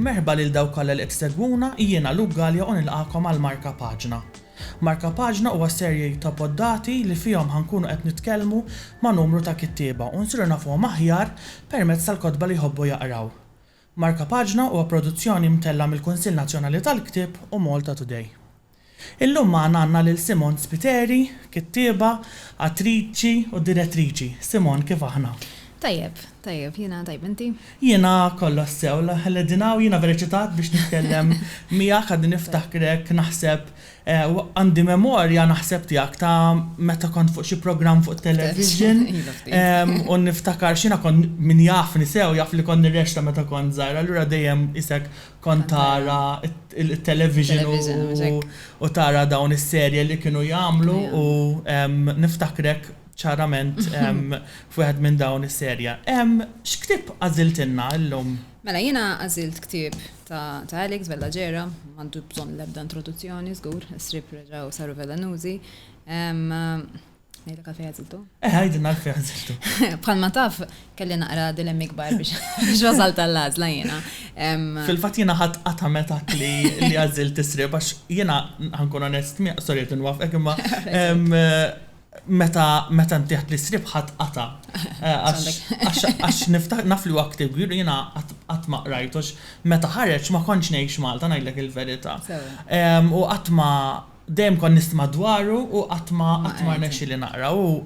Merħba lil dawk kollha li qed segwuna, jiena Luke Gallia u nilqakom għal Marka Paġna. Marka Paġna huwa serje ta' poddati li fihom ħankunu qed nitkellmu ma' numru ta' kittieba u nsiru nafuhom aħjar permezz tal-kotba li jħobbu jaqraw. Marka Paġna huwa produzzjoni mtella mill-Kunsill Nazzjonali tal-Ktieb u Malta Today. Illum magħna għandna lil Simon Spiteri, kittieba, attriċi u direttriċi. Simon, kif aħna? Tajjeb, jiena tajb inti? Jiena kollu sew, l-ħeledinaw jiena vereċitat biex nitkellem miegħek għaddi niftakrek naħseb għandi memorja naħseb tiegħek ta' meta kont fuq xi programm fuq television u niftakar x'ina kont min jafni sew jaf li kont nirrexta meta kont żgħira, allura dejjem isek kont tara il-television u tara dawn is-serje li kienu jagħmlu u niftakrek ċarament f'wieħed minn dawn is-serja. X'ktieb għażiltilna llum? Mela jiena għażilt ktieb ta' Alex Bellaġera, m'għandu bżonn l-ebda introduzzjoni żgur, is-srib reġgħu saru Vellanuzi. Ngħidlek għalfejn għażiltu? Ħajdilna għalfejn għażiltu. Bħalma taf kelli naqra dilemmi kbar biex wasalt tal-għażla jiena. Fil-fatt jiena ħadd qata meta li għażilt is-srib għax jiena ħankun onest, sorry qed nwafqek imma meta ntieħt li srib ħadd qata. Għax naf li waqt kbir jiena qatt ma qrajtux meta ħareġ ma kontx ngħix Malta ngħidlek il-verità. U qatt ma dejjem kont nisma' dwaru u qatt ma rnexxi li naqra u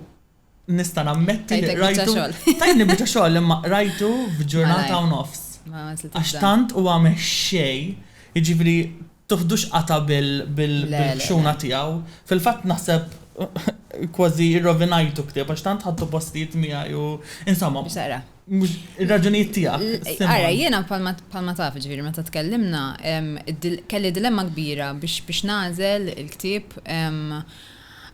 nista' nammetti li rajtu. Tajni biċċa xogħol imma rajtu f'ġurnata u nofs. Għax tant huwa mexxej, jiġifieri tuħdux qata bil-xuna tiegħu. Fil-fatt naħseb kważi irrovinajtu ktieb għax tant ħadtu postijiet miegħi u insomma. Ir-raġunijiet tiegħek. Ara jiena bħalma taf ġifieri meta tkellimna kelli dilemma kbira biex nagħżel il-ktieb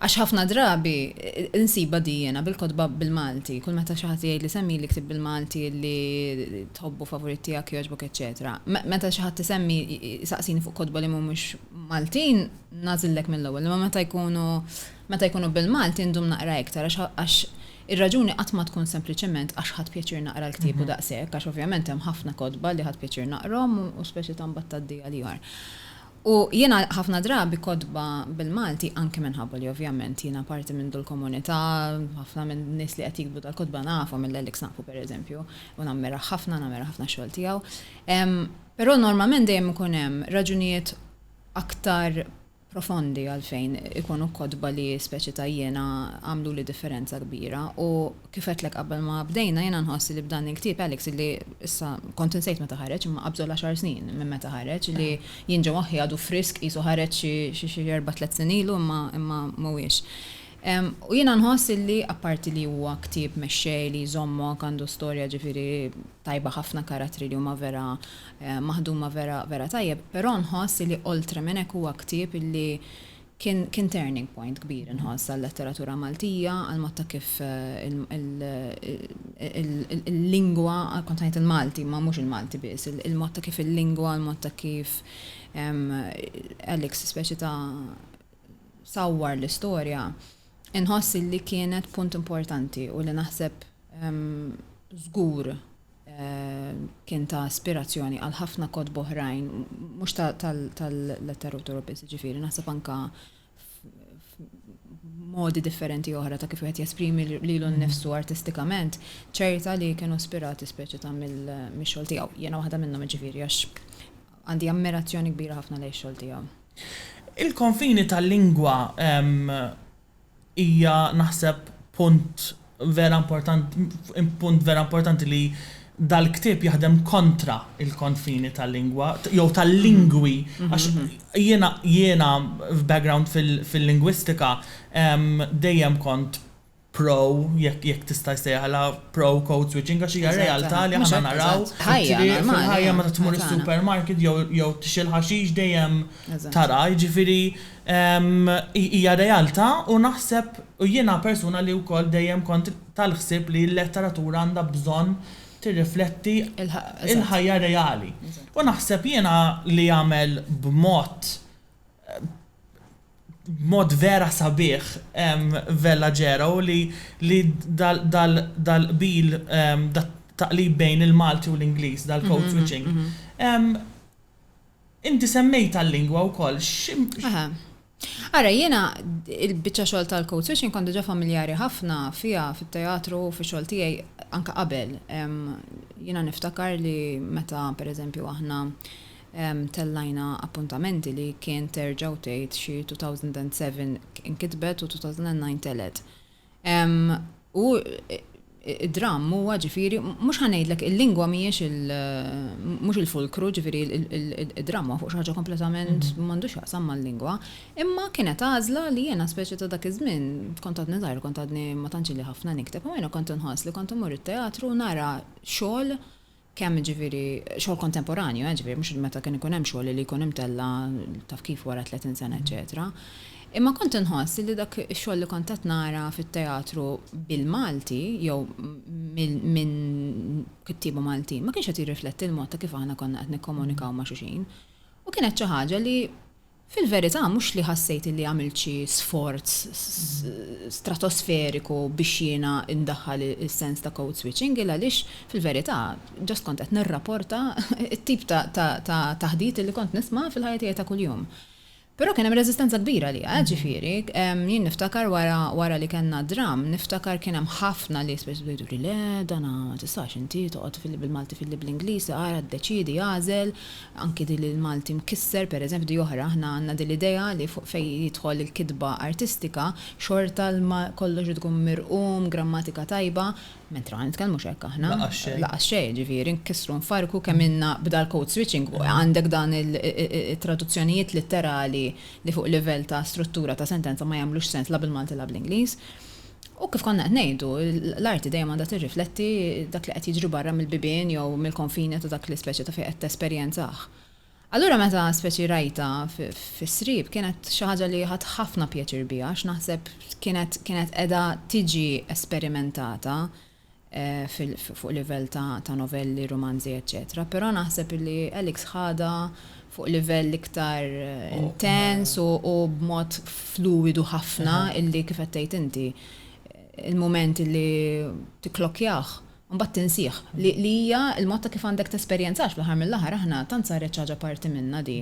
għax ħafna drabi insiba jiena bil-kotba bil-Malti, kull meta xi ħadd jgħid li semmi li ktib bil-Malti li tħobbu favorit tiegħek jogħġbok eċetera. Meta xi ħadd isemmi saqsini fuq kotba li mhumiex Maltin nażillek mill-ewwel, imma meta jkunu bil-Malti ndum naqra iktar għax ir-raġuni qatt ma tkun sempliċement għax ħadd pjaċir naqra l-ktieb u daqshekk, għax ovvjament hemm ħafna kotba li ħadd pjaċir naqrom u speċi ta' mbagħad tgħaddija ieħor. U jiena ħafna drabi kotba bil-Malti anke minħabba li ovvjament jiena parti minn dul komunità, ħafna minn nies li qed jiktbu dal-kotba nafu mill-Alex nafu pereżempju, u nammera ħafna xogħol tiegħu. Però normalment dejjem ikun hemm raġunijiet aktar profondi għalfejn ikunu kotba li speċi ta' jiena għamlu li differenza kbira u kifetlek qabel ma bdejna jiena nħossi li b'dan il-ktieb Alex li issa kont insejt meta ħareġ imma qabżol 10 snin minn meta ħareġ li jien ġew moħħi għadu frisk qisu ħareġ xi 4-3 snin ilu imma mhuwiex. U jiena nħossi li apparti li huwa ktieb mexxej li jżommok għandu storja ġifieri tajba ħafna karattri li huma vera maħduma vera tajjeb, però nħossi li oltre minn hekk huwa ktieb li kien turning point kbir inħoss għall-letteratura Maltija, għal mod ta' kif il-lingwa kont ngħid il-Malti ma mhux il-Malti biss, il-mod ta' kif il-lingwa, il-mod ta' kif Alex speċi ta' sawwar l-istorja. Inħossi li kienet punt importanti u li naħseb żgur kien ta' aspirazzjoni għal ħafna kotba oħrajn, mhux tal-letteratura biss ġifieri, naħseb anke modi differenti oħra ta' kif wieħed jesprimi lilu nnifsu artistikament, ċerta li kienu ispirati speċi ta' mix-xogħol tiegħu. Jiena waħda minnhom ġifieri għax għandi ammirazzjoni kbira ħafna lejn x-xogħol tiegħu. Il-konfini tal-lingwa hija naħseb punt vera importanti li dal-ktieb jaħdem kontra il-konfini tal-lingwa jew tal-lingwi għax jiena f'background fil-lingwistika dejjem kont pro jekk tista' jsejħala pro code switching għax hija realtà li aħna naraw fil-ħajja meta tmur is-supermarket jew tixil ħaxix dejjem tara, jiġifieri hija realtà u naħseb u jiena persuna li wkoll dejjem kont tal-ħsieb li l-letteratura għandha bżonn tirrifletti il-ħajja reali. U naħseb jiena li jagħmel b'mod vera sabiħ Bellaġera u li dal-qbil taqlib bejn il-Malti u l-Ingliż dal-code switching inti semmejta l-lingwa wkoll. Ara, jiena il-biċċa xogħol tal-code switching kont diġà familjari ħafna fiha fit-teatru fi xogħol tiegħi anke qabel. Jiena niftakar li meta pereżempju aħna tellajna appuntamenti li kien terġaw tgħid xi 2007 inkitbet u 2009 telet. U id-dram huwa ġifieri mhux ħanejdlek il-lingwa mhijiex mhux il-fulkru, ġifieri id-dram huwa fuq xi ħaġa kompletament m'għandux jaqsam mal-lingwa, imma kienet għażla li jiena speċi ta' dak iż-żmien kont għadni żgħir, kont għadni ma tantx li ħafna nikteb, u jiena kont inħoss li kont imur it-teatru nara xogħol kemm ġifieri xogħol kontemporanju, ġifieri mhux meta kien ikun hemm xogħol li jkun imtella taf kif wara 30 sena, eċetera. Imma kont inħoss li dak ix-xogħol li kont qed nara fit-teatru bil-Malti jew minn kittieba Maltin ma kienx qed jirrifletti l-mod ta' kif aħna konna qed nikkomunikaw ma' xulxin. U kienet xi ħaġa li fil-verità mhux li ħassejt li għamilt xi sforz stratosferiku biex jiena indaħħal is-sens ta' code switching illa għaliex fil-verità ġost kont qed nirrapporta it-tip ta' taħdit li kont nisma' fil-ħajja tiegħi ta' kuljum. Però kien hemm reżistenza kbira li ġifieri, jien niftakar wara li kellna dram, niftakar kien hemm ħafna li jgħidu li le dana tistax inti toqgħod bil-Malti bl-Ingliż ara ddeċidi għażel anki din il-Malti mkisser pereżempju di oħra aħna għandna din l-idea li fuq fejn jidħol il-kitba artistika xorta kollox tkun mirqum, grammatika tajba, mentre ma nitkellmux hekk aħna. Laqas xejn, ġifieri nkissru nfarku kemm inna bda l-code switching għandek dan il-traduzzjonijiet litterali li fuq livell ta' struttura ta' sentenza ma jagħmlux sens la bil-Malti la bl-Ingliż. U kif konna qed ngħidu, l-arti dejjem għandha tirrifletti dak li qed jiġri barra mill-bibien jew mill-konfini ta' dak li speċi ta' fejn qed tesperjenzah. Allura meta speċi rajta fis-srib kienet xi ħaġa li ħadd ħafna pjaċir biha għax naħseb kienet qiegħda tiġi esperimentata fuq livell ta' novelli, romanzi, eċetera. Però naħseb li Alex ħada fuq livell iktar intens u b'mod fluidu ħafna illi kif qed tgħid inti il-mument illi tikklokjah mbagħad tinsih li hija l-mod ta' kif għandek tesperjenzax fl-aħħar mill-aħħar aħna tant saret ħaġa parti minnha di.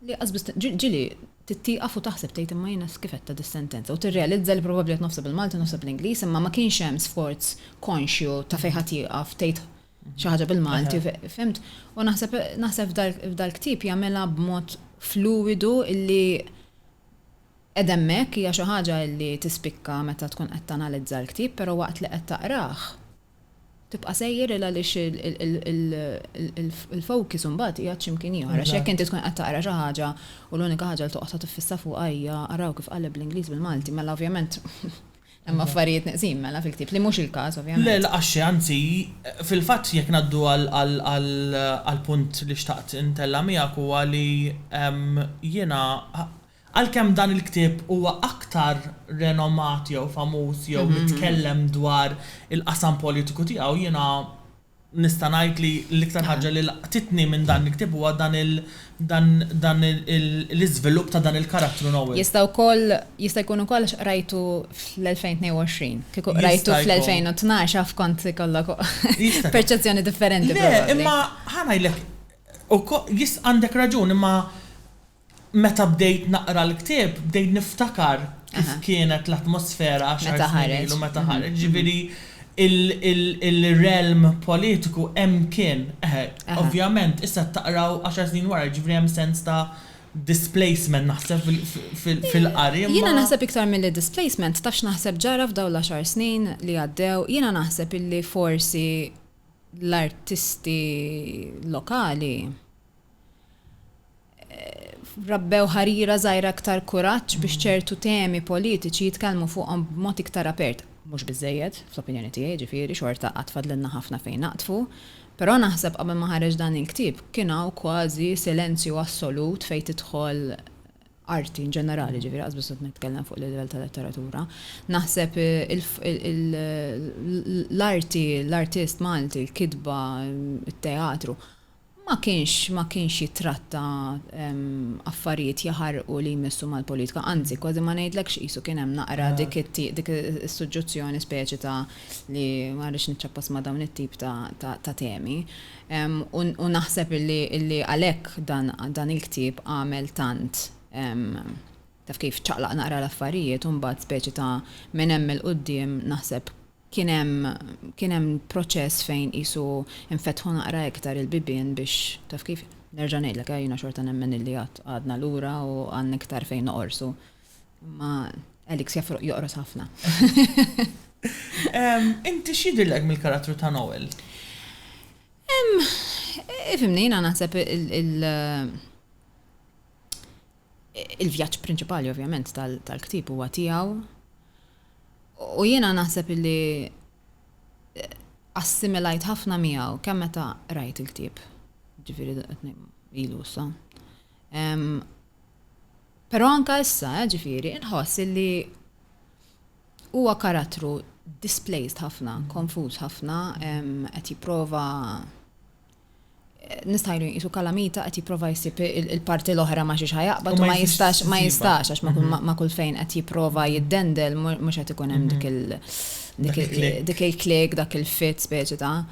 Li qasbis ġili tittieqaf u taħseb tgħid imma jiena kif qed dis-sentenza u tirrealizza li probabbli qed nofseb il-Malti nofseb l-Ingliż imma ma kienx hemm sforz konxju ta' fejn ħadd jieqaf tgħid xi ħaġa bil-Malti, fimt? U naħseb f'dal-ktieb jagħmilha b'mod fluidu illi qed hemmhekk hija xi ħaġa li tispikka meta tkun qed tanalizza l-ktieb, però waqt li qed taqrah tibqa' sejjer il għaliex il-focus imbagħad qiegħed x'imkien ieħor għax hekk inti tkun qed taqra xi ħaġa u l-unika ħaġa li toqgħod tifissa fuqha hija araw kif qaleb l-Ingliż bil-Malti, mela ovvjament hemm affarijiet neqsin mela fil-ktieb li mhux il-każ ovvjament. Le laqaxxi anzi fil-fatt jekk ngħaddu għall punt li xtaqt intella miegħek huwa li jiena għalkemm dan il-ktieb huwa aktar renomat jew famuż jew nitkellem dwar il-qasam politiku tiegħu jiena nista' ngħid li l-iktar ħaġa li laqtitni minn dan il-ktieb huwa dan l-iżvilupp ta' dan il-karattru Noel. Jista' jkun ukoll rajtu fl-2022. Kieku rajtu fl-2012 għaf kont ikollok perċezzjoni differenti. Le, imma ħanajlek għandek raġun imma meta bdejt naqra l-ktieb bdejt niftakar kif kienet l-atmosfera 10 snin ilu meta ħareġ. Ġifieri il-realm politiku hemm kien. Ovvjament issa taqraw 10 snin wara ġifieri hemm sens ta' displacement naħseb fil-qari. Jiena naħseb iktar mill-displacement tafx naħseb ġara f'dawn l-10 snin li għaddew, jiena naħseb illi forsi l-artisti lokali rabbew ħarira żgħira aktar kuraġġ biex ċertu temi politiċi jitkellmu fuqhom b'mod iktar apert. Mhux biżejjed, fl-opinjoni tiegħi ġifieri xorta qatt fadlilna ħafna fejn naqtfu, però naħseb qabel ma ħareġ dan il-ktieb kien hawn kważi silenzju assolut fejn tidħol arti in ġenerali ġifieri qas biss nitkellem fuq il-livell tal-letteratura. Naħseb l-artist Malti, il-kitba, it-teatru ma kienx jitratta affarijiet jaħarqu li jmissu mal-politika, anzi kważi ma ngħidlekx qisu kien hemm naqra dik is-suġġuzzjoni speċi ta' li ma rridx niċċappas ma' dawn it-tip ta' temi. U naħseb illi għalhekk dan il-ktieb għamel tant taf kif ċaqlaq naqra l-affarijiet u mbagħad speċi ta' minn hemm il-qudiem naħseb kien hemm proċess fejn qisu infetħu naqra iktar il-bibien biex taf kif nerġa' ngħidlek jiena xorta nemmen illi għadna lura u għandna iktar fejn noqorsu. Ma Alex joqros ħafna. Inti x'jidhirlek mill-karattru ta' Noel? Ifhimni jiena naħseb il-vjaġġ prinċipali ovvjament tal-ktieb huwa tiegħu. U jiena naħseb illi assimilajt ħafna miegħu kemm meta rajt il-ktieb. Ġifieri ilu issa. Però anke issa, ġifieri, inħoss illi huwa karattru displaced ħafna, konfuż ħafna, qed jipprova nistajlu jisu kalamita qed jipprova jsib il-parti l-oħra ma xiex ħajaqbad u ma jistax għax ma kull fejn qed jipprova jiddendel mhux qed ikun hemm dik il-klik, dak il-fit speċi ta'.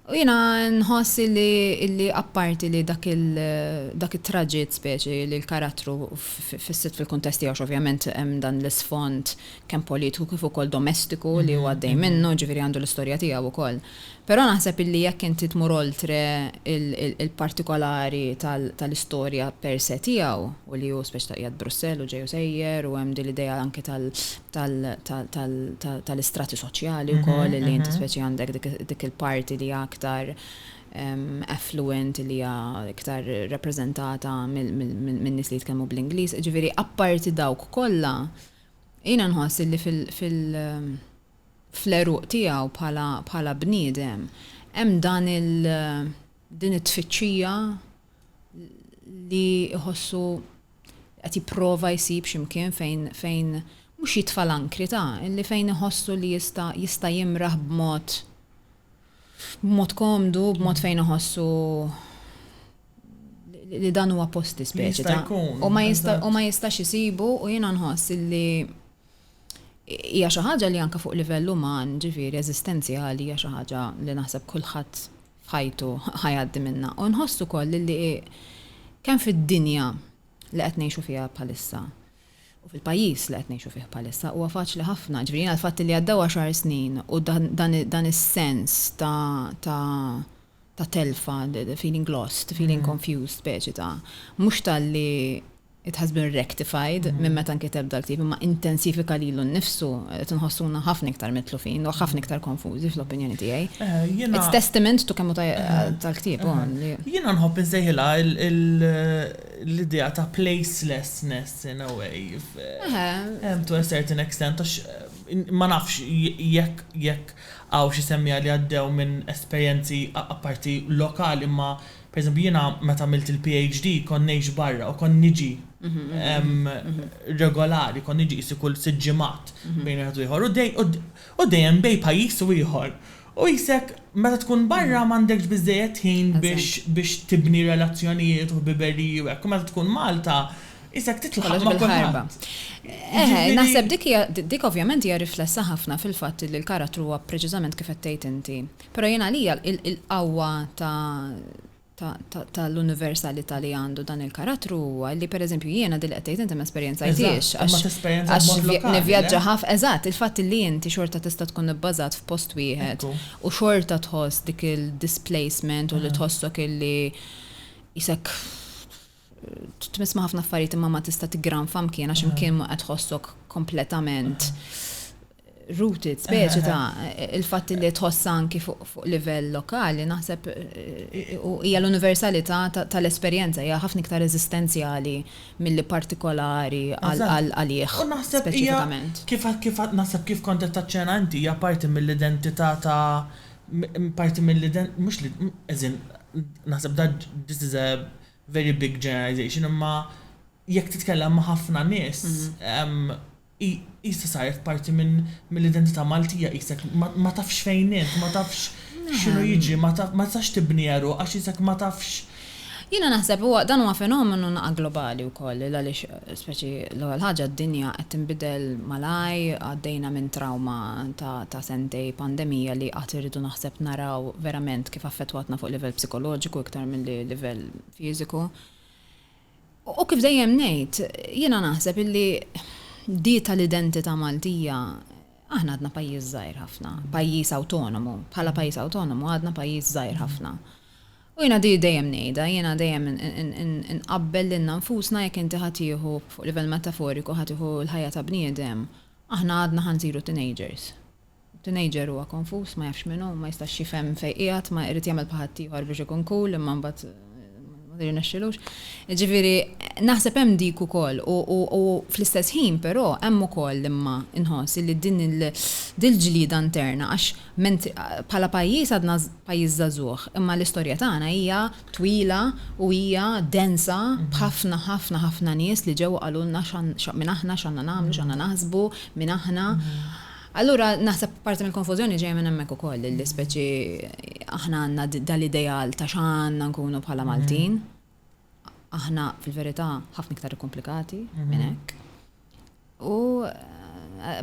U jiena nħoss li apparti li dak it-traġit speċi li l-karattru fissit fil-kuntest tiegħu ovvjament hemm dan l-isfond kemm politiku kif ukoll domestiku li huwa għaddej minnu, ġifieri għandu l-istorja tiegħu wkoll. Però naħseb illi jekk inti tmur oltre il-partikolari tal-istorja per se tiegħu u li hu speċi ta' qiegħed Brussell u ġej sejjer u hemm din l-idea anke tal-istrati soċjali wkoll li inti speċi għandek dik il-parti li aktar affluent li hija iktar rappreżentata minn nies li jitkellmu bl-Ingliż. Ġifieri apparti dawk kollha jiena nħoss li fl-eruq tiegħu bħala bniedem hemm din it-tfittxija li jħossu qed jipprova jsib x'imkien fejn mhux jitfa' l-ankri illi fejn iħossu li jista' jimraħ b'mod komdu, b'mod fejn iħossu li dan huwa posti speċi ta' u ma jistax isibu u jiena nħoss li hija xi ħaġa li anke fuq livell uman, ġifieri eżistenzjali hija xi ħaġa li naħseb kulħadd f'ħajtu ħajgħaddi minnha. U nħoss ukoll li kemm fid-dinja li qed ngħixu fiha bħalissa u fil-pajjiż li qed ngħixu fih bħalissa huwa faċli ħafna. Ġifieri l-fatt li għaddew 10 snin u dan is-sens ta' telfa, feeling lost, feeling confused speċi ta' mhux tal-li it has been rectified minn meta nkiteb dal-ktieb imma intensifika lilu nnifsu tinħossuna ħafna iktar mitlufin u ħafna iktar konfużi fl-opinjoni tiegħi. It's testament to kemm tal-ktieb. Jiena nħobb insejħilha l-idea ta' placelessness in a way. To a certain extent ma nafx jekk għaw xi semmija li għaddew minn esperjenzi apparti lokali imma pereżempju jiena meta għamilt il-PhD kon ngħix barra u kon niġi regolari, kon niġi qisi kull sitt ġimgħat bejn wieħed u ieħor u dejjem bejn pajjiż u ieħor. U jisek meta tkun barra m'għandekx biżejjed ħin biex tibni relazzjonijiet u biberiji u hekk, meta tkun Malta isek titlaħ ma' kulħadd. Naħseb dik ovvjament hija riflessa ħafna fil-fatt li l-karattru huwa preċiżament kif qed tgħid inti. Però jiena għalija il-qawwa tal-universalità li għandu dan il-karattru huwa li pereżempju jiena dil qed tgħid inti ma esperjenzajtix għax nivvjaġġa ħafna eżatt il-fatt li inti xorta tista' tkun ibbażat f'post wieħed u xorta tħoss dik il-displacement u li tħossok illi isek tmisma' ħafna affarijiet imma ma tista' tigran f'amkien għax imkien ma qed tħossok kompletament rooted, speċi ta' il-fatt li tħoss anki fuq livell lokali, naħseb hija l-universalità tal-esperjenza hija ħafna iktar eżistenzjali milli partikolari għalih speċifikament. Kif naħseb kif kont qed taċċena inti hija parti mill-identità ta' parti mill-identità mhux li eżin naħseb that this is a very big generalization imma jekk titkellem ma' ħafna nies jista saret parti mill-identità Maltija jisek ma tafx fejn int, ma tafx x'inhu jiġi ma tax tibnieru għax isek ma tafx. Jiena naħseb dan huwa fenomenu globali wkoll għaliex speċi l-ewwel ħaġa d-dinja qed tinbidel malaj għaddejna minn trauma ta' sentej pandemija li qatt irridu naħseb naraw verament kif affettwatna fuq livell psikoloġiku iktar milli livell fiżiku. U kif dejjem ngħid, jiena naħseb illi di tal-identità Maltija aħna għadna pajjiż żgħir ħafna, pajjiż awtonomu, bħala pajjiż awtonomu għadna pajjiż żgħir ħafna. U jiena di dejjem ngħidha, jiena dejjem inqabbel lilna nfusna jekk inti ħatieħu fuq livell metaforiku ħatieħu l-ħajja ta' bniedem, aħna għadna ħansiru teenagers. Teenager huwa konfus, ma jafx minnu, ma jistax jifhem fejn qiegħed, ma jrid jagħmel bħadd ieħor biex ikun cool, imma mbagħad ma jirnexxilux. Ġifieri naħseb hemm dik ukoll u fl-istess ħin però hemm ukoll imma inħoss li din il-ġlida interna għax bħala pajjiż għadna pajjiż żagħżugħ, imma l-istorja tagħna hija twila u hija densa b'ħafna ħafna ħafna nies li ġew qalulna minn aħna x'għandna nagħmlu, x'għandna naħsbu minn aħna. Allura naħseb parti mill-konfużjoni ġejja minn hemmhekk ukoll li speċi aħna għandna dal-ideal ta' x'għandna nkunu bħala Maltin. Aħna fil-verità ħafna iktar komplikati minn hekk. U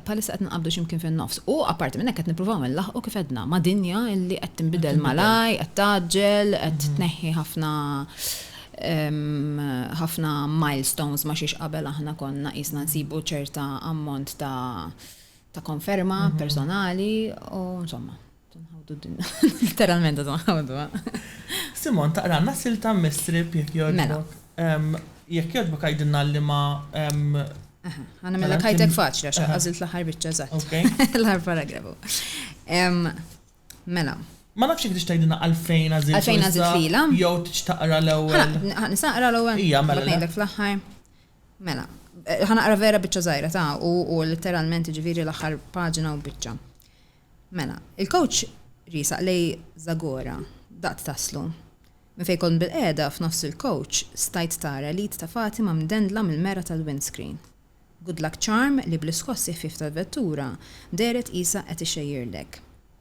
palissa qed nqabdu x'imkien fin-nofs. U apparti minn hekk qed nippruvaw nlaħqu kif edna ma' dinja illi qed tinbidel malaj, qed taġġel, qed tneħħi ħafna milestones ma xiex qabel aħna konna qisna nsibu ċerta ammont ta' konferma personali u insomma tunħawdu literalment tunħawdu. Simon, taqranna silta mistrib jekk jogħġbok. Jekk jogħġbok għajdinna li ma Għana mela kajtek faċli għax għazilt l-ħar biċċa zatt. L-ħar paragrafu. Mela. Ma nafx jekk tixtajdina għalfejn għazilt. Għalfejn għazilt fila. Jew tixtaqra l-ewwel. Nisaqra l-ewwel. Ija, mela. Ngħidlek fl-aħħar. Mela. Ħanaqra vera biċċa żgħira ta' u literalment ġifieri l-aħħar paġina u biċċa. Mela, il-coach risaq lej Zagora daqt taslu. Minn fejn kont bil-qiegħda f'nofs il-coach stajt tara lit ta' Fatima mdendla mill-mera tal-windscreen. Good luck charm li bl-iskossi ħfif tal-vettura deret isa qed ixejjirlek.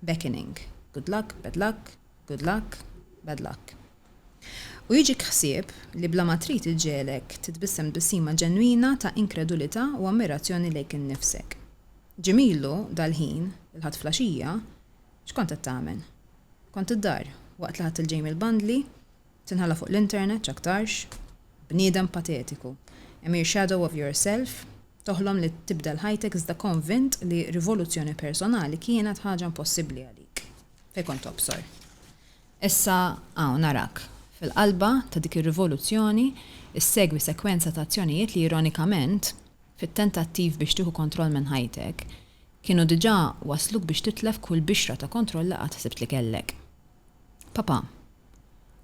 Beckoning. Good luck, bad luck, good luck, bad luck. U jiġik ħsieb li bla ma trid iġġielek titbissem bissima ġenwina ta' inkredulità u ammirazzjoni lejk innifsek. Ġemilu dal-ħin, il-ħadd flaxija, x'kont qed tagħmel? Kont id-dar waqt li ħadd il-ġej mill-bandli, tinħalla fuq l-internet x'aktarx, bniedem patetiku. A mere shadow of yourself, toħlom li tibda l-ħajtek iżda konvint li rivoluzzjoni personali kienet ħaġa impossibbli għalik. Fejn kont tobsor. Issa narak. Fil-qalba ta' dik ir-rivoluzzjoni issegwi sekwenza ta' azzjonijiet li ironikament fit-tentattiv biex tieħu kontroll minn ħajtek kienu diġà wasluk biex titlef kull bixra ta' kontroll li qatt ħsibt li kellek. Papa.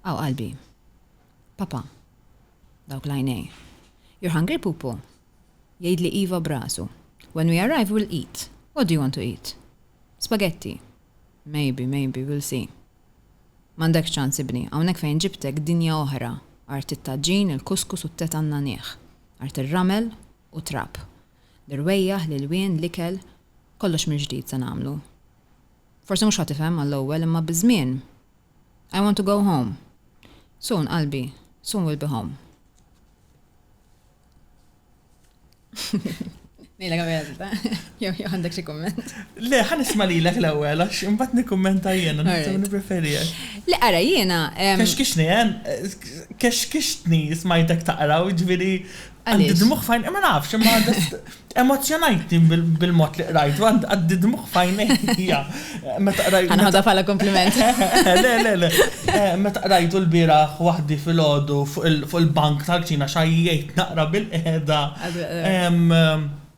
Qalbi. Papa. Dawk l-għajnej. You're hungry, Pupu? Jgħidli Iva brasu. When we arrive, we'll eat. What do you want to eat? Spaghetti. Maybe, we'll see. M'għandek ċans ibni, hawnhekk fejn ġibtek dinja oħra, art it-taġġin, il-kuskus u t-tet għannanieħ, art ir-ramel u trap. Dirwejjaħ l-wien l-ikel, kollox mill-ġdid se nagħmlu. Forsi mhux ħatifhem għall-ewwel imma biżmien. I want to go home. Soon, qalbi, soon we'll be home. Nejla għabjazda, jow għandek xie komment. Le, ħan isma li l-ek l-ewel, għax imbat nikommenta jena, nipreferi. Le, għara jena. Kexkixni smajtek taqraw, ġviri, għandi d-dmuħ fajn, ma nafx, ma emozjonajti bil-mot li rajt, għandi d-dmuħ fajn, Għanħoda pala kompliment. Le, meta rajtu l-biraħ wahdi fil-ħodu fuq il-bank tal-ċina xajjiet naqra bil-qiegħda.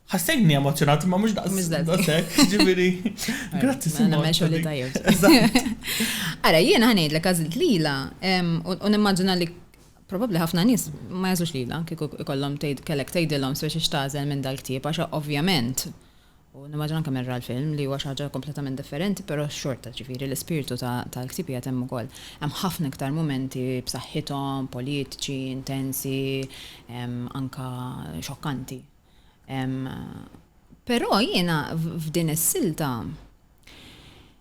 Ħassejni emozjonat, ma mux daqsek, ġibiri. Grazzi, Simon. Għana meċu li tajjeb. Għara, jiena ħanejd li għazilt lila, u nimmaġuna li probabli ħafna nis ma jazux lila, kiku kollom kellek tejdilom speċi xtażel minn dal-ktib, għaxa ovvjament, u nimmaġuna kamerra l-film li huwa xaġa kompletament differenti, pero xorta ġifiri l-spiritu tal-ktib jgħatem ukoll. Hemm ħafna iktar momenti b'saħħithom, politiċi, intensi, anka xokkanti. Però jiena f'din is-silta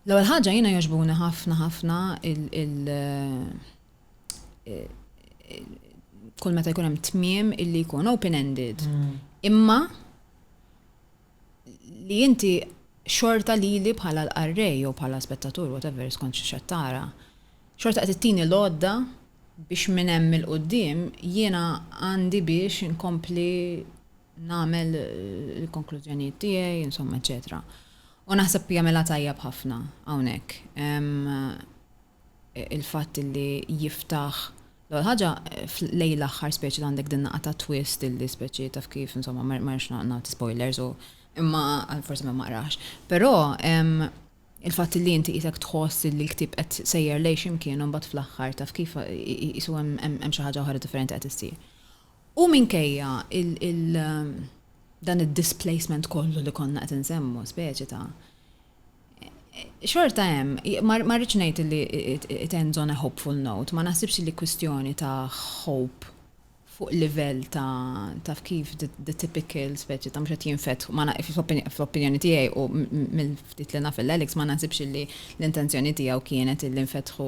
L-ewwel ħaġa jiena jogħġbuni ħafna kull meta jkun hemm tmiem illi jkun open-ended. Imma li inti xorta li bħala l-qarrej jew bħala spettatur whatever skont xi tara, xorta qed ittini l-għodda biex minn hemm il-qudiem jiena għandi biex inkompli nagħmel il-konklużjonijiet tiegħi, insomma, eċetera. U naħseb jagħmilha tajjeb ħafna hawnhekk. Il-fatt li jiftaħ l ħaġa lejn l-aħħar speċi għandek din naqta twist illi speċi taf kif, insomma, ma rridx nagħti spoilers u imma forsi ma maqrax. Però il-fatt li inti qiegħek tħoss li l-ktieb qed sejjer lejn x'imkien u mbagħad fl-aħħar taf kif isu hemm xi ħaġa oħra differenti qed issir. U minkejja dan id-displacement kollu li konna qed insemmu speċi ta' xorta hemm, ma rridx ngħid li it ends on a hopeful note, ma naħsibx li kwistjoni ta' hope fuq livell ta' kif the typical speċi ta' mhux qed jinfetħu, ma fl-opinjoni tiegħi u mill-ftit li naf l-Alex ma naħsibx li l-intenzjoni tiegħu kienet li nfetħu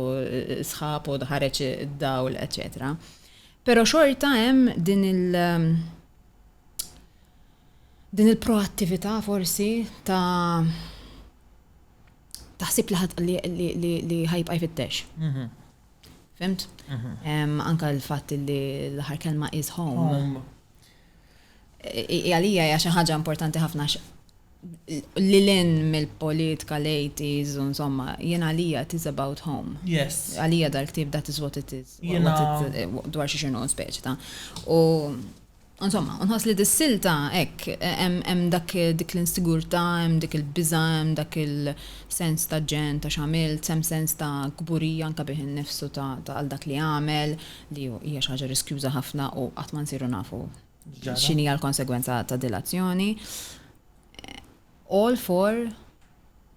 sħab u ħareġ id-dawl, eċetera. Però xorta hemm din il-proattività forsi ta' taħsib li ħajbqa' jfittex. Fimt? Anka l-fatt li l-aħħar kelma is home. Għalija hija xi ħaġa importanti ħafna li lin mill-political 80s u insomma, jiena għalija it is about home. Yes. Għalija dal-ktieb that is what it is. Dwar xi xinu speċi ta' u insomma, unħas li dis-silta hekk hemm dik l-insigurtà, hemm dik il-biża', hemm dak il-sens ta' ġen ta' x'għamilt, hemm sens ta' kburija anke bih innifsu ta' għal dak li għamel, li hija xi ħaġa riskjuża ħafna u qatt ma nsiru nafu x'inhi l-konsegwenza ta' dilazzjoni. All for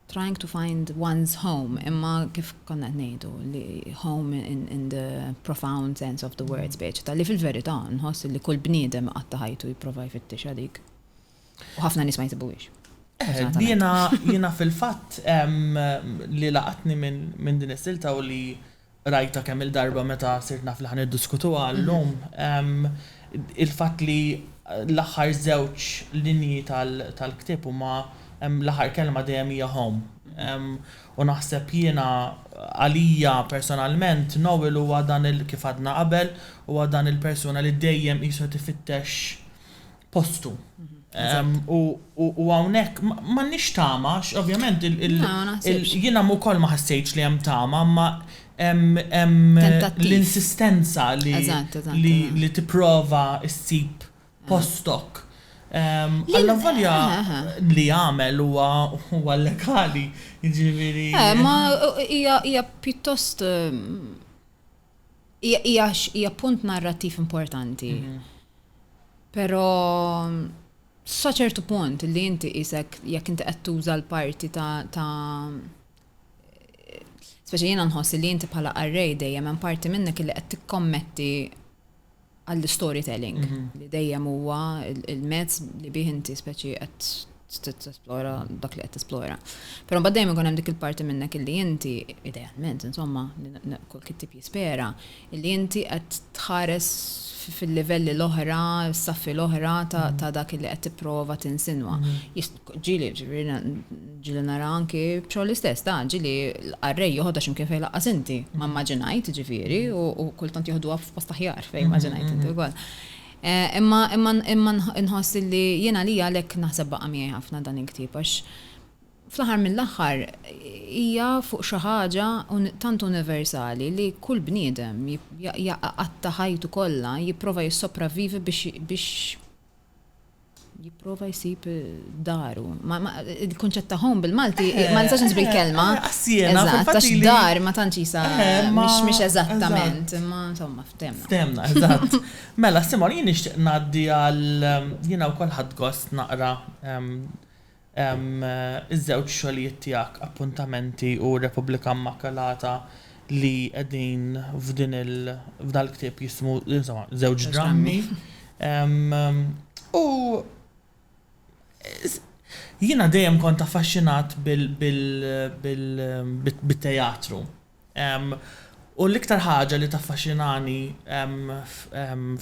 trying to find one's home, imma kif konna ngħidu li home in the profound sense of the word speech, ta' li fil-verità nħoss li kull bniedem qatt ħajtu jipprova jfittex għadik. U ħafna nies ma jsibuhiex. Jiena fil-fatt li laqatni minn din is-silta u li rajta kemm il-darba meta sirtna fl-ħan iddiskutuha llum, il-fatt li l-aħħar żewġ linji tal-ktieb huma l-aħħar kelma dejjem hija home. U naħseb jiena għalija personalment Noel huwa dan kif għadna qabel huwa dan il-persuna li dejjem qisu tifittex postu. U hawnhekk m'għandniex tama, ovvjament jiena wkoll ma ħassejtx li hemm tama, ma l-insistenza li tipprova ssib postok. Alla valja li għamel huwa legali, jiġifieri. Ma hija pjuttost hija punt narrattiv importanti. Però sa ċertu punt li inti isek jekk inti qed tuża l-parti ta' speċi jiena nħossi li inti bħala qarrej dejjem hemm parti minnek li qed tikkommetti għall-storytelling li dejjem huwa il-mezz li bih inti speċi qed tesplora dak li qed tesplora. Però mbagħad dejjem ikun hemm dik il-parti minnek illi inti idealment insomma kull kittib jispera illi inti qed tħares fil-livelli l-oħra, s-saffi l-oħra ta' dak li qed tipprova tinsinwa. Ġili nara anki b'xogħol l-istess ta' ġili l-qarrej joħodha x'imkien fejn laqqas inti ma mmaġinajt ġifieri u kultant joħduha f'post aħjar fejn immaġinajt inti wkoll. Imma nħoss li jiena li għalhekk naħseb baqa' miegħi ħafna dan il-ktieb għax fl-aħħar mill-aħħar hija fuq xi ħaġa tant universali li kull bniedem jaqgħatta ħajtu kollha jipprova jissopravvivi biex jipprova jsib daru. Il-kunċett ta' home bil-Malti ma nistax nisbil kelma. Eżatt, għax dar ma tantx isa mhix eżattament, imma insomma ftemna. Ftemna, eżatt. Mela, Simon, jien nixtieq ngħaddi għal jiena wkoll ħadd gost naqra iż-żewġ xogħlijiet tiegħek, appuntamenti u Repubblika Immakolata li qegħdin f'dal ktieb jismu insomma żewġ drammi. U Jiena dejjem kont affaxxinat bil-teatru. U l-iktar ħaġa li taffaxxinani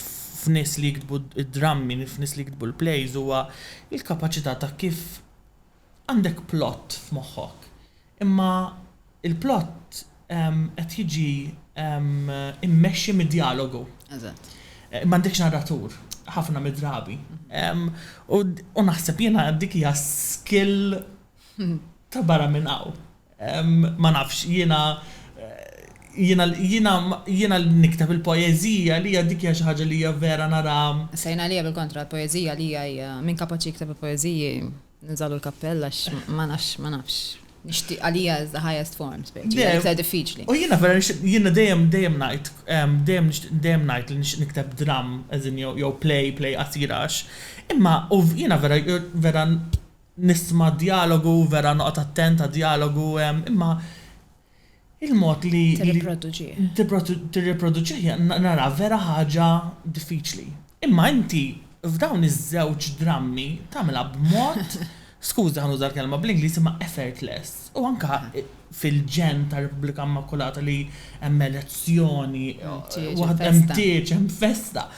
f'nies li jiktbu id-drammi, f'nies li jiktbu l-plays huwa il-kapaċità ta' kif għandek plot f'moħħok. Imma il-plot qed jiġi immexxi mid-dialogu. Eżatt. M'għandekx narratur, ħafna mid-drabi. U naħseb jiena dik hija skill ta' barra minn hawn. Ma nafx jiena niktab il-poeżija li hija dik hija xi ħaġa li hija vera nara. Sejna li bil-kontra l-poeżija li hija min kapaċi jikteb il-poeżiji nżalu l-kappella ma nafx. Nixtieq għalija is the highest form, speċi. Diffiċli. U jiena dejjem ngħid li nikteb dram jew play qasirax. Imma jiena vera nisma' dialogu, vera noqgħod attent dialogu, imma il-mod li tirriproduċi nara vera ħaġa diffiċli. Imma inti f'dawn iż-żewġ drammi tagħmilha b'mod skuża ħanuża l-kelma bl-Ingliż imma effortless. U anka fil-ġen ta' Repubblika Immakulata li hemm elezzjoni, hemm tieġ, hemm festa.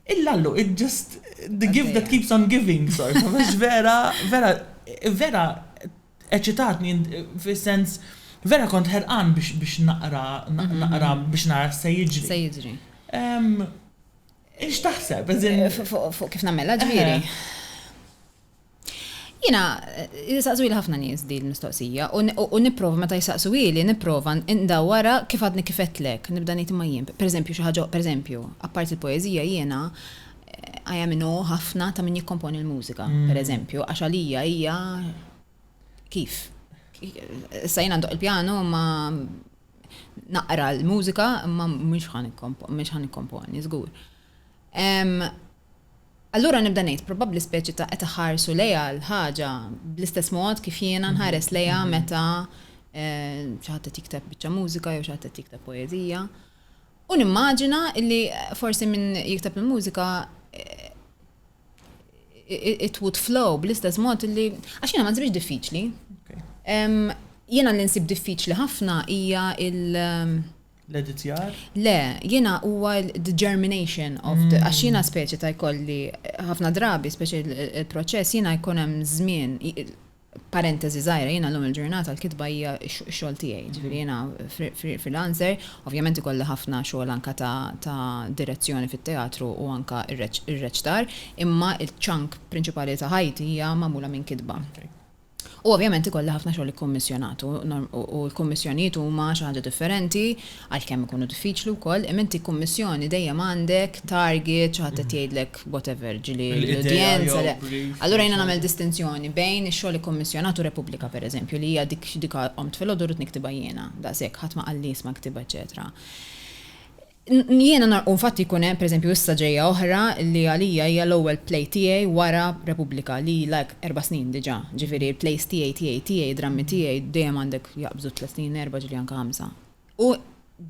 Illallu, it just the gift that keeps on giving, sort of. Vera eċitatni fis-sens vera kont ħerqan biex naqra biex nara se jiġri. Ix taħseb? Fuq kif nagħmilha ġifieri. Jina, jisaqsu li ħafna nies di l-mistoqsija u nipprova meta jisaqsu li nipprova ndawwara kif għadni kifetlek, nibda ngħid imma jien. Pereżempju xi ħaġa, pereżempju, apparti il-poeżija jiena għajaminu ħafna ta' min jikkomponi l-mużika, pereżempju, għax għalija hija kif. Issa jiena ndoq il-pjano ma naqra l-mużika ma mhux ħanikkomponi, żgur. Allura nibda ngħid probabbli speċi ta' qed iħarsu lejha l-ħaġa bl-istess mod kif jiena nħares lejha meta xi ħadd qed jikteb biċċa mużika jew xi ħadd qed jikteb poeżija. U nimmaġina li forsi min jikteb il-mużika it would flow bl-istess mod li għax jiena ma nsibx diffiċli. Jiena li nsib diffiċli ħafna hija l-editjar? Le, jiena huwa the germination of the għax jiena speċi ta' jkolli ħafna drabi speċi il-proċess jiena jkun hemm żmien parentesi żgħira jiena llum il-ġurnata l-kitba hija x-xogħol tiegħi. Ġifieri jiena freelancer, ovvjament ikolli ħafna xogħol anke ta' direzzjoni fit-teatru u anke ir-reċtar, imma il-ċank prinċipali ta' ħajti hija magħmula minn kitba. U ovvjament ikolli ħafna xogħol ikkommissjonatu u l-kommissjonijiet huma xi ħaġa differenti għalkemm ikunu diffiċli wkoll, imma inti kummissjoni dejjem għandek target xi ħadd qed jgħidlek whatever ġieli l-udjenza. Allura jiena nagħmel distinzjoni bejn ix-xogħol ikkommissjonatu Repubblika pereżempju li hija dik qomt fil-ħodur niktiba jiena, daqshekk ħadd ma qallis ma ktiba eċetera. Jiena infatti jkun hemm pereżempju issa ġejja oħra li għalija hija l-ewwel play tiegħi wara Repubblika li like 4 snin diġà. Ġifieri l-plays tiegħi, drammi tiegħi dejjem għandek jaqbżu 3 snin, 4 ġili anke 5. U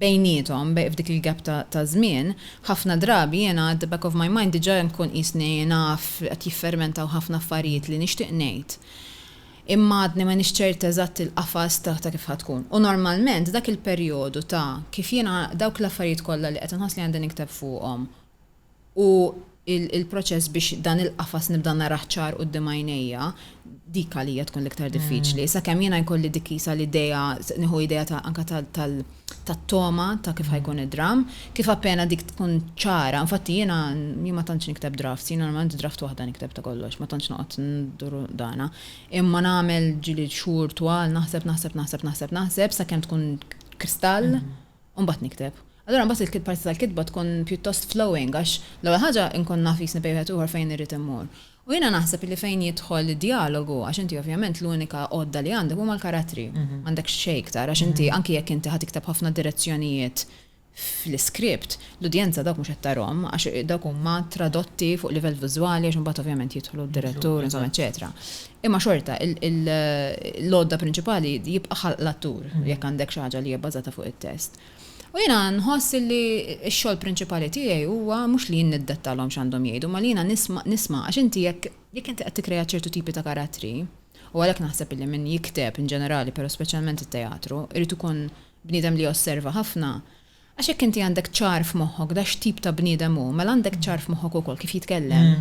bejniethom f'dik il-gap ta' żmien, ħafna drabi jiena at the back of my mind diġà nkun qisni naf qed jiffermentaw ħafna affarijiet li nixtieq ngħid. Imma għadni ma nixċert eżatt il-qafas ta' kif ħatkun. U normalment dak il-perjodu ta' kif jiena dawk l-affarijiet kollha li qed inħoss li għandi nikteb fuqhom u il-proċess biex dan il-qafas nibda naraħ ċar quddiem għajnejja dik għalija tkun l-iktar diffiċli. Sakemm jiena jkolli dik isa l-idea, nieħu idea anke tat-toma ta' kif ħajkun id-dram, kif appena dik tkun ċara. Infatti jiena ma tantx nikteb drafts, jiena normalment draft waħda nikteb ta' kollox, ma tantx noqgħod nduru dana. Imma nagħmel ġieli xhur twal naħseb sakemm tkun kristall u mbagħad nikteb. Allura mbagħad il-parti tal-kitba tkun pjuttost flowing għax l-ewwel ħaġa nkun naf jisni bejn ieħor fejn irid immur. U jiena naħseb li fejn jidħol dialogu għax inti ovvjament l-unika għodda li għandek huma l-karattri. M'għandek xejn iktar għax inti anke jekk inti ħadd tikteb ħafna direzzjonijiet fl-iskript, l-udjenza dawk mhux qed tarhom għax dawk huma tradotti fuq livell viżwali għax imbagħad ovvjament jidħlu d-direttur insomma eċetera. Imma xorta l-għodda prinċipali jibqa' l-attur jekk għandek xi ħaġa li hija bbażata fuq it-test. U jiena nħoss li x-xogħol prinċipali tiegħi huwa mhux li niddettalhom x'għandhom jgħidu, ma li jiena nisma' għax inti jekk inti qed tikkrea ċertu tipi ta' karattri, u għalhekk naħseb li min jikteb in ġenerali, però speċjalment it-teatru, irid ikun bniedem li osserva ħafna. Għax jekk inti għandek ċar f'moħħok da x'tip ta' bniedem hu, mela għandek ċar f'moħħok ukoll kif jitkellem.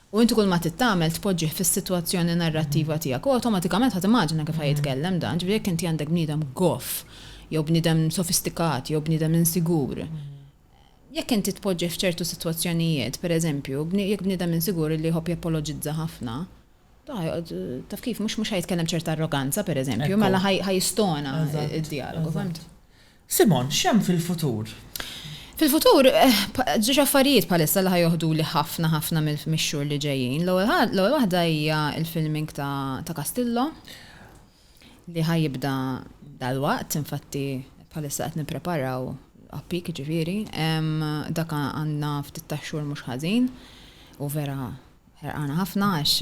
U inti kull ma tittamel tpoġġih fis-sitwazzjoni narrattiva tiegħek u awtomatikament ħadd immaġina kif jitkellem dan, ġifieri jekk inti għandek bniedem goff, jew bniedem sofistikat, jew bniedem insigur. Jekk inti tpoġġih f'ċertu sitwazzjonijiet, pereżempju, jekk bniedem insigur li jħobb japoloġizza ħafna, taf kif mhux ħajtkellem ċerta arroganza pereżempju, mela ħajistona id-dialogu, famt? Simon, x'hemm fil-futur? Fil-futur, ġiġ affarijiet palissa li ħajoħdu li ħafna mix-xhur li ġejjin. L-ewwel waħda hija il-filming ta' Castillo li ħajibda dal-waqt, infatti palissa qed nippreparaw appik ġifieri, dak għandna ftit ta' xhur mhux ħażin u vera ħerqana ħafna għax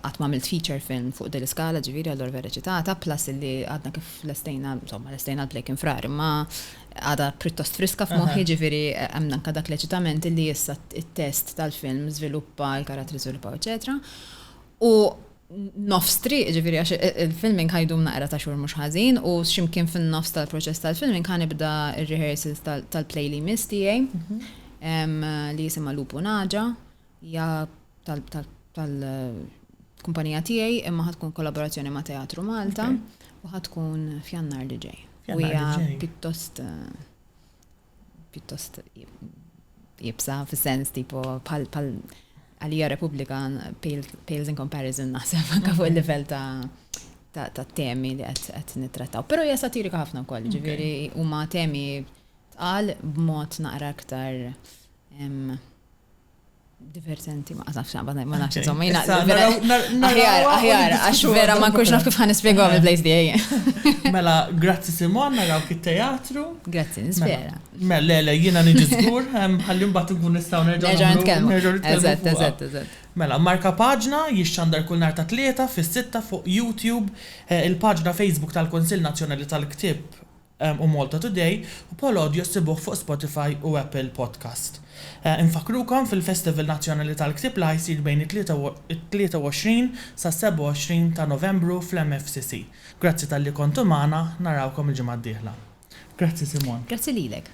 qatt m'għamilt feature film fuq din l-iskala ġifieri allura vera ċitata, plus li għadna kif lestejna l-Blake Infrar, imma għadha pjuttost friska f'moħħi ġifieri hemm anke dak l-eċitament li issa it-test tal-film żviluppa l-karattri żviluppaw eċetera. U nofs triq ġifieri għax il-filming ħajdum naqra ta' xhur mhux ħażin u x'imkien fin-nofs tal-proċess tal-filming ħanibda ir-rehearsals tal-play li miss tiegħi li jisimha Lupu Naġa. hija tal-kumpanija tiegħi imma ħatkun kollaborazzjoni ma' Teatru Malta u ħatkun f'Jannar li ġej. U hija pjuttost jibsa fis-sens tipo pal għalija Republican pales in comparison naħseb anke fuq il-livell ta' temi li qed nittrattaw. Però hija satirika ħafna wkoll, ġifieri huma temi tqal b'mod naqra aktar divertenti, ma nafx insomma jina aħjar, għax vera ma nkunx naf kif ħanispjegaw il-place tiegħi. Mela, grazzi Simon, naraw kit-teatru. Grazzi, nispera. Mela, jiena niġi żgur, ħalli mbagħad nkun nistgħu nerġgħu nitkellmu. Eżatt. Mela, marka paġna jixxandar kull nhar ta' tlieta fis-sitta fuq YouTube, il-paġna Facebook tal-Kunsill Nazzjonali tal-Ktieb u Malta Today u Polaudio sibuh fuq Spotify u Apple Podcast. Infakrukom fil-Festival Nazzjonali tal-Ktieb li jsir bejn it-23 sa' 27 ta' Novembru fl-MFCC. Grazzi tal-li kontu magħna, narawkom il-ġimgħa d-dieħla. Grazzi Simon. Grazzi lilek.